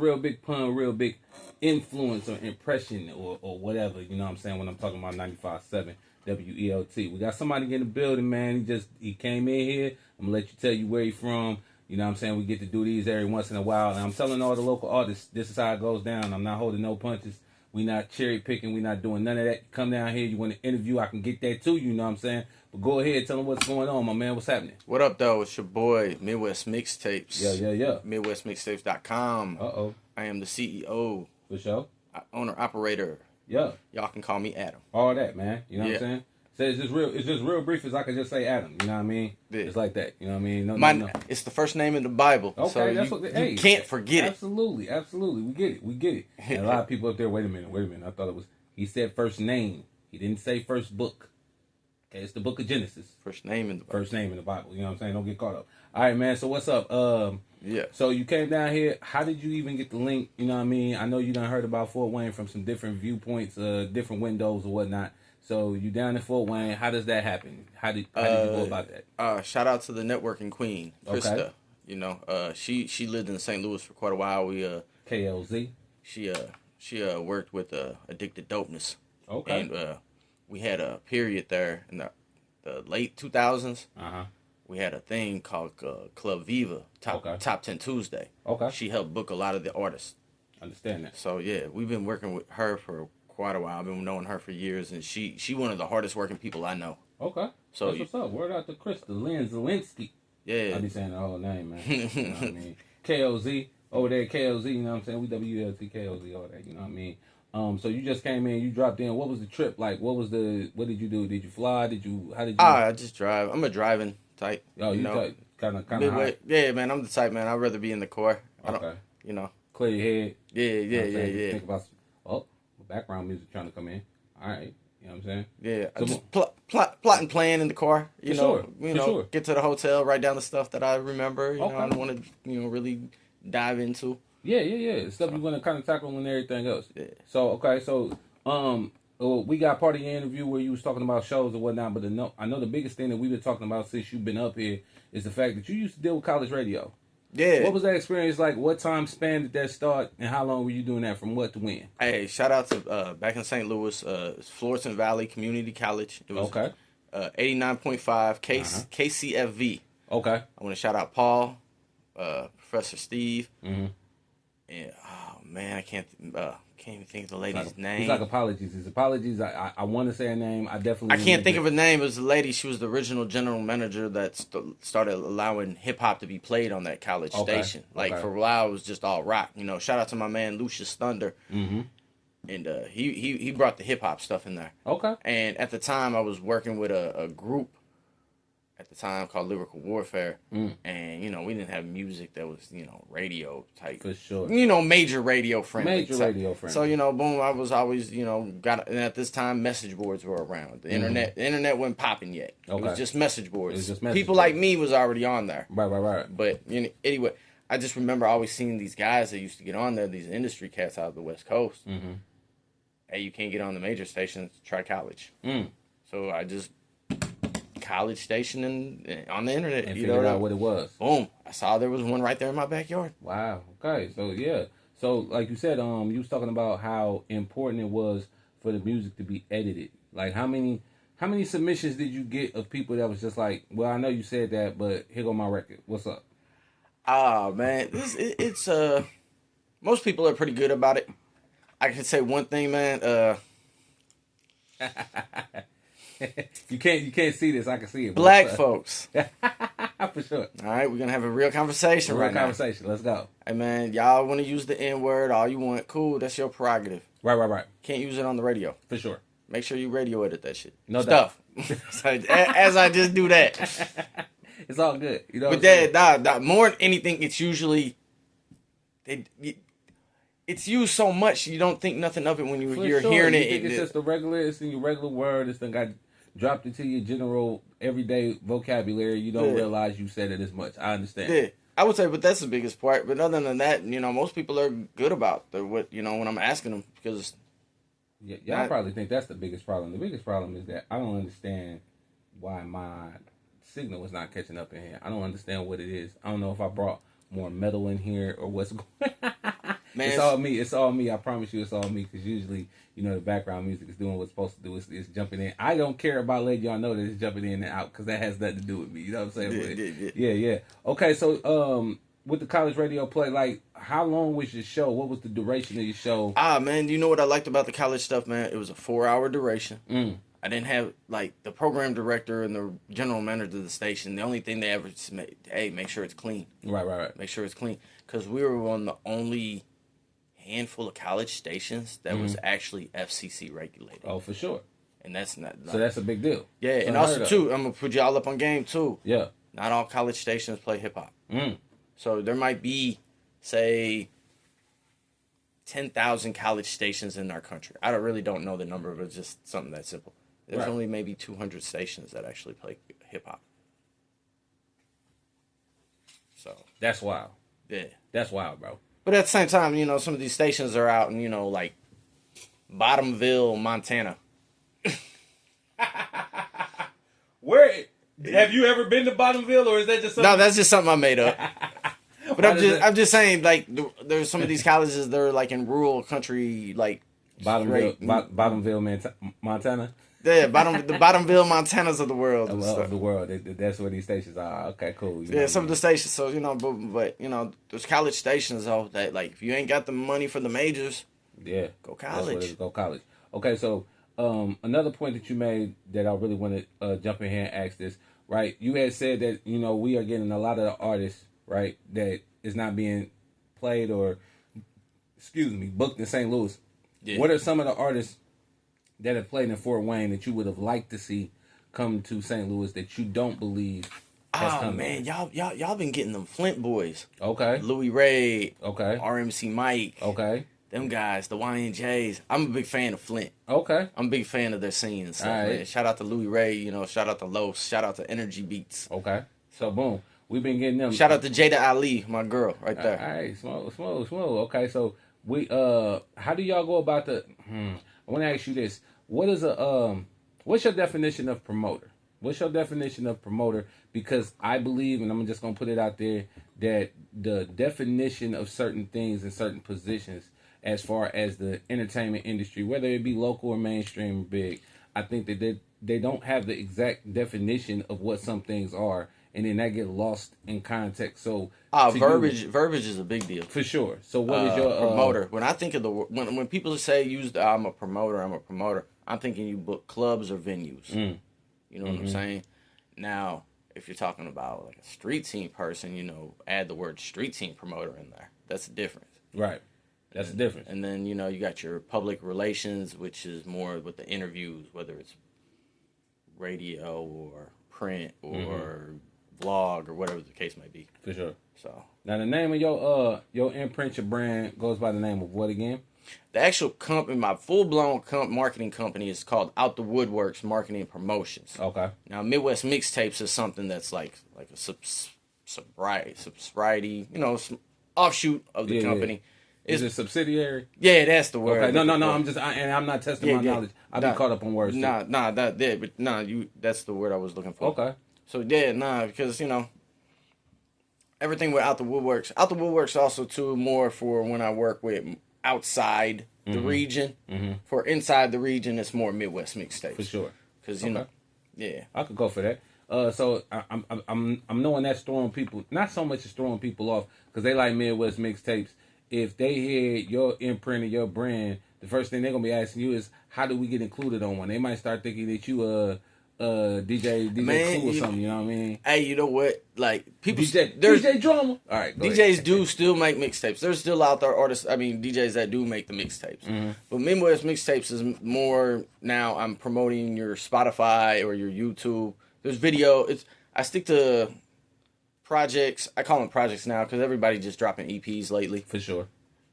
real big pun, real big influence or impression or whatever. You know what I'm saying when I'm talking about 95.7 WELT. We got somebody in the building, man. He came in here. I'm gonna let you tell you where he from. You know what I'm saying? We get to do these every once in a while. And I'm telling all the local artists, this is how it goes down. I'm not holding no punches. We not cherry picking. We not doing none of that. Come down here. You want to interview, I can get that too. You know what I'm saying? But go ahead. Tell them what's going on, my man. What's happening? What up, though? It's your boy, Midwest Mixtapes. Yeah. MidwestMixtapes.com. Uh-oh. I am the CEO. For sure. Owner, operator. Yeah. Y'all can call me Adam. All that, man. You know what I'm saying? So it's just real brief as I could just say Adam. You know what I mean? Yeah. It's like that. You know what I mean? No. It's the first name in the Bible. Okay, so that's you can't forget it. Absolutely. We get it. And a lot of people up there, wait a minute. I thought it was, he said first name. He didn't say first book. Okay, it's the book of Genesis. First name in the Bible. You know what I'm saying? Don't get caught up. All right, man. So what's up? Yeah. So you came down here. How did you even get the link? You know what I mean? I know you done heard about Fort Wayne from some different viewpoints, different windows or whatnot. So you down in Fort Wayne. How does that happen? How did you go about that? Shout out to the networking queen, Krista. Okay. You know, she lived in St. Louis for quite a while. We KLZ. She worked with Addicted Dopeness. Okay. And we had a period there in the late 2000s. We had a thing called Club Viva, Top 10 Tuesday. Okay. She helped book a lot of the artists. Understand that. So yeah, we've been working with her for quite a while. I've been knowing her for years, and she one of the hardest working people I know. Okay. So that's what's up. Word out to Krista Lynn Zelensky. Yeah. I be saying the whole name, man. You know what I mean? KLZ over there, KLZ. You know what I'm saying? We WLT KLZ, all that. You know what I mean? So you just came in, you dropped in. What was the trip like? What did you do? Did you fly? How did you? I just drive. I'm a driving type. Oh, you know, kind of high. Yeah, man. I'm the type, man. I'd rather be in the car. Okay. You know. Clear your head. Yeah. Think about background music trying to come in. All right. You know what I'm saying? Yeah. So, I just plot and plan in the car. You know, get to the hotel, write down the stuff that I remember. You know, I don't want to, really dive into. Yeah. Stuff you want to kind of tackle and everything else. Yeah. So, we got part of your interview where you was talking about shows and whatnot, but I know the biggest thing that we've been talking about since you've been up here is the fact that you used to deal with college radio. Yeah. What was that experience like? What time span did that start, and how long were you doing that from what to when? Hey, shout out to back in St. Louis, Florissant Valley Community College. It was 89.5 KCFV. Okay. I want to shout out Paul, Professor Steve, and oh man, I can't even think of the lady's name. It's like Apologies. It's Apologies. I want to say her name. I can't think of her name. It was the lady. She was the original general manager that started allowing hip hop to be played on that college station. Like for a while, it was just all rock. You know, shout out to my man Lucius Thunder. And he brought the hip hop stuff in there. Okay. And at the time, I was working with a group at the time called Lyrical Warfare, and we didn't have music that was radio type for sure. Major radio friendly. So boom, I was always and at this time message boards were around. The internet wasn't popping yet. Okay. It was just message boards. People like me was already on there. Right. But anyway, I just remember always seeing these guys that used to get on there, these industry cats out of the West Coast. Hey, you can't get on the major stations, try college. So I just college station and on the internet and figured out what it was. Boom, I saw there was one right there in my backyard. Wow. Okay. So like you said, you was talking about how important it was for the music to be edited. Like how many submissions did you get of people that was just like, well, I know you said that, but here go my record. What's up? Man, it's most people are pretty good about it. I can say one thing, man. You can't see this. I can see it. Black folks. For sure. All right, we're going to have a real conversation right now. Let's go. Hey, man, y'all want to use the N-word, all you want. Cool, that's your prerogative. Right. Can't use it on the radio. For sure. Make sure you radio edit that shit. No stuff. As I just do that. It's all good. But that, more than anything, it's usually... It's used so much you don't think nothing of it when you're hearing it. You think it's just it's in your regular word. It's got dropped into your general everyday vocabulary. You don't realize you said it as much. I understand. Yeah, I would say, but that's the biggest part. But other than that, most people are good about what when I'm asking them because. Yeah, y'all probably think that's the biggest problem. The biggest problem is that I don't understand why my signal is not catching up in here. I don't understand what it is. I don't know if I brought more metal in here or what's going on. Man, it's all me. It's all me. I promise you, it's all me. Because usually, you know, the background music is doing what's supposed to do. It's jumping in. I don't care about letting y'all know that it's jumping in and out because that has nothing to do with me. You know what I'm saying? Yeah. Okay, so with the college radio play, like, how long was your show? What was the duration of your show? Man, you know what I liked about the college stuff, man? It was a 4-hour duration. I didn't have, like, the program director and the general manager of the station. The only thing they ever said, hey, make sure it's clean. Right. Make sure it's clean. Because we were on the only handful of college stations that was actually FCC regulated. Oh, for sure. And that's not... So that's a big deal. Yeah, and also, too, I'm going to put y'all up on game, too. Yeah. Not all college stations play hip-hop. So there might be, say, 10,000 college stations in our country. I really don't know the number, but it's just something that simple. There's only maybe 200 stations that actually play hip-hop. So... That's wild. Yeah. That's wild, bro. But at the same time, you know, some of these stations are out in, you know, like, Bottomville, Montana. Where... Have you ever been to Bottomville, or is that just something... No, that's just something I made up. But I'm just saying, like, there's some of these colleges that are, like, in rural country, like... Bottomville, Montana? Yeah, the Bottomville, Montanas of the world. Of the world. That's where these stations are. Okay, cool. Yeah, some of the stations. So, you know, but, you know, there's college stations, though, that, like, if you ain't got the money for the majors, yeah, go college. Go college. Okay, so another point that you made that I really want to jump in here and ask this, right? You had said that, you know, we are getting a lot of the artists, right, that is not being played or, booked in St. Louis. Yeah. What are some of the artists that have played in Fort Wayne that you would have liked to see come to St. Louis that you don't believe has come? Man, y'all been getting them Flint boys. Okay. Louis Ray. Okay. RMC Mike. Okay. Them guys, the YNJs. I'm a big fan of Flint. Okay. I'm a big fan of their scene and stuff, right. Man. Shout out to Louis Ray, you know, shout out to Los, shout out to Energy Beats. Okay. So boom. We've been getting them. Shout out to Jada Ali, my girl, right there. All right, smooth. Okay, so we how do y'all go about the I want to ask you this. What's your definition of promoter? What's your definition of promoter? Because I believe, and I'm just going to put it out there, that the definition of certain things in certain positions as far as the entertainment industry, whether it be local or mainstream or big, I think that they don't have the exact definition of what some things are, and then that get lost in context. So verbiage is a big deal. For sure. So what is your promoter? When I think of when people say I'm a promoter, I'm thinking you book clubs or venues. You know what I'm saying? Now, if you're talking about like a street team person, you know, add the word street team promoter in there. That's the difference. Right. That's the difference. And then, you know, you got your public relations, which is more with the interviews, whether it's radio or print or vlog or whatever the case may be. For sure. So now the name of your imprint, your brand goes by the name of what again? The actual company, my full-blown marketing company is called Out the Woodworks Marketing and Promotions. Okay. Now, Midwest Mixtapes is something that's like a sobriety, you know, offshoot of the company. Yeah. Is it subsidiary? Yeah, that's the word. Okay. No. I'm not testing my knowledge. I'll be caught up on words. That's the word I was looking for. Okay. So because you know, everything with Out the Woodworks. Out the Woodworks also too more for when I work with outside the region. For inside the region, it's more Midwest Mixtapes. For sure. Because you know, yeah, I could go for that. So I'm knowing that's throwing people, not so much as throwing people off because they like Midwest Mixtapes. If they hear your imprint or your brand, the first thing they're gonna be asking you is, how do we get included on one? They might start thinking that you DJ Clue or something. You know what I mean? Hey, you know what? Like people, DJ Drama. All right, DJs do still make mixtapes. There's still out there artists. I mean, DJs that do make the mixtapes. But Midwest Mixtapes is more now. I'm promoting your Spotify or your YouTube. There's video. I stick to projects. I call them projects now because everybody just dropping EPs lately. For sure.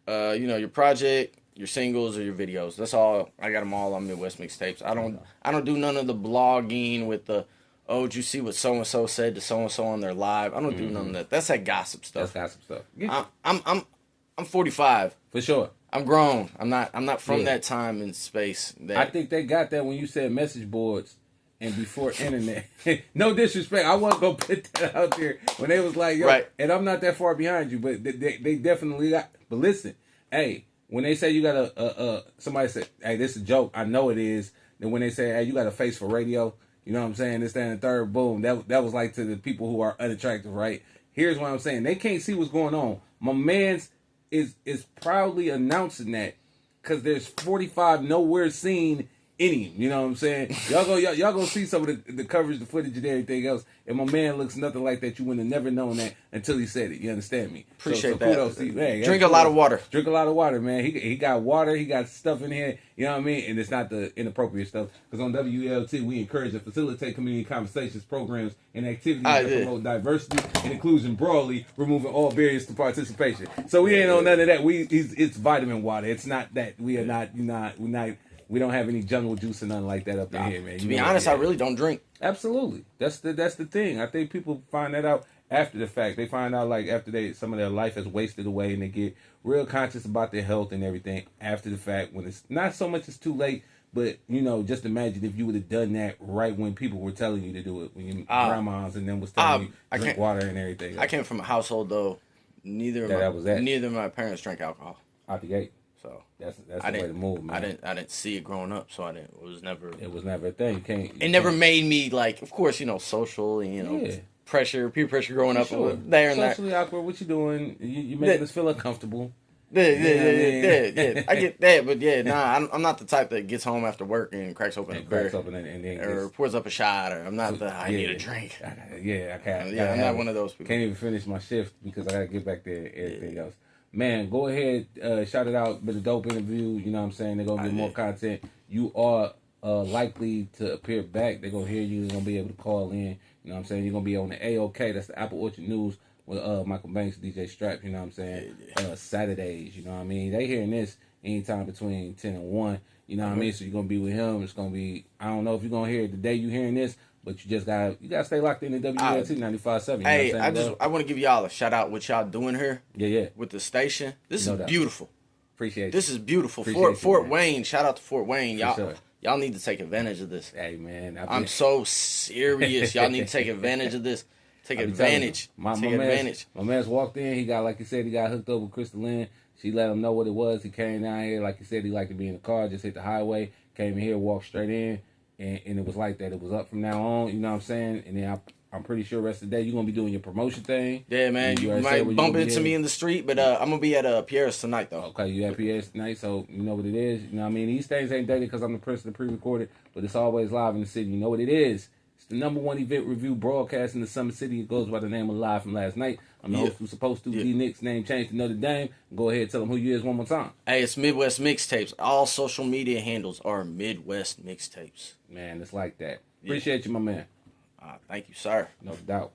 You know, your project, your singles, or your videos. That's all. I got them all on Midwest Mixtapes. I don't do none of the blogging with the, did you see what so and so said to so and so on their live? I don't do none of that. That's that gossip stuff. That's gossip stuff. Yeah. I'm 45. For sure. I'm grown. I'm not from that time and space. I think they got that when you said message boards. And before internet, no disrespect, I wasn't gonna put that out there when they was like, yo, right. And I'm not that far behind you, but they definitely got. But listen, hey, when they say you got somebody said, hey, this is a joke. I know it is. Then when they say, hey, you got a face for radio, you know what I'm saying? This, that, and the third, boom. That was like to the people who are unattractive, right? Here's what I'm saying. They can't see what's going on. My man's is proudly announcing that because there's 45 nowhere seen in him. You know what I'm saying? Y'all go see some of the coverage, the footage, and everything else. And my man looks nothing like that. You wouldn't have never known that until he said it. You understand me? Appreciate so that. Kudos to you. Hey, drink a lot of water. Drink a lot of water, man. He got water. He got stuff in here. You know what I mean? And it's not the inappropriate stuff. Because on WLT, we encourage and facilitate community conversations, programs, and activities that promote diversity and inclusion broadly, removing all barriers to participation. So we ain't on none of that. It's vitamin water. It's not that. We're not. We don't have any jungle juice or nothing like that up in here, man. To be honest, I really don't drink. Absolutely. That's the thing. I think people find that out after the fact. They find out like after some of their life has wasted away, and they get real conscious about their health and everything after the fact, when it's not so much it's too late, but just imagine if you would have done that right when people were telling you to do it, when your grandmas and them was telling you drink water and everything. I came from a household though, neither of my parents drank alcohol. Out the gate. So that's the way to move, man. I didn't see it growing up, so it was never a thing. It never made me like, of course, social and pressure, peer pressure growing up there and there. Socially awkward. What you doing? You making us feel uncomfortable. Yeah. I get that, but I'm not the type that gets home after work and cracks open a beer or pours up a shot, or I'm not I need a drink. I can't. I'm not one of those people. Can't even finish my shift because I gotta get back there and everything else. Man, go ahead, shout it out. Been a dope interview. You know what I'm saying? They're gonna get more content. You are likely to appear back. They're gonna hear you. They're gonna be able to call in. You know what I'm saying? You're gonna be on the AOK. That's the Apple Orchard News with Michael Banks, DJ Strap. You know what I'm saying? Saturdays. You know what I mean? They hearing this anytime between 10 and 1. You know what I mean? So you're gonna be with him. It's gonna be. I don't know if you're gonna hear it the day you hearing this. But you gotta stay locked in the WLT 95.7. Hey, I want to give y'all a shout out what y'all doing here. Yeah. With the station. This is beautiful. Appreciate it. This is beautiful. Fort Wayne. Shout out to Fort Wayne. Y'all need to take advantage of this. Hey man, I'm so serious. Y'all need to take advantage of this. Take advantage. My man's walked in. He got, like he said, he got hooked up with Crystal Lynn. She let him know what it was. He came down here. Like he said, he liked to be in the car. Just hit the highway. Came in here, walked straight in. And it was like that. It was up from now on, you know what I'm saying? And then I'm pretty sure the rest of the day you're going to be doing your promotion thing. Yeah, man. You might bump into me in the street, but I'm going to be at Pierre's tonight, though. Okay, you at Pierre's tonight, so you know what it is. You know what I mean? These things ain't dated because I'm the person that pre-recorded, but it's always live in the city. You know what it is. It's the #1 event review broadcast in the Summer City. It goes by the name of Live from Last Night. I'm the host who's supposed to. D-Nick's name changed to Notre Dame. Go ahead and tell them who you is one more time. Hey, it's Midwest Mixtapes. All social media handles are Midwest Mixtapes. Man, it's like that. Appreciate you, my man. Thank you, sir. No doubt.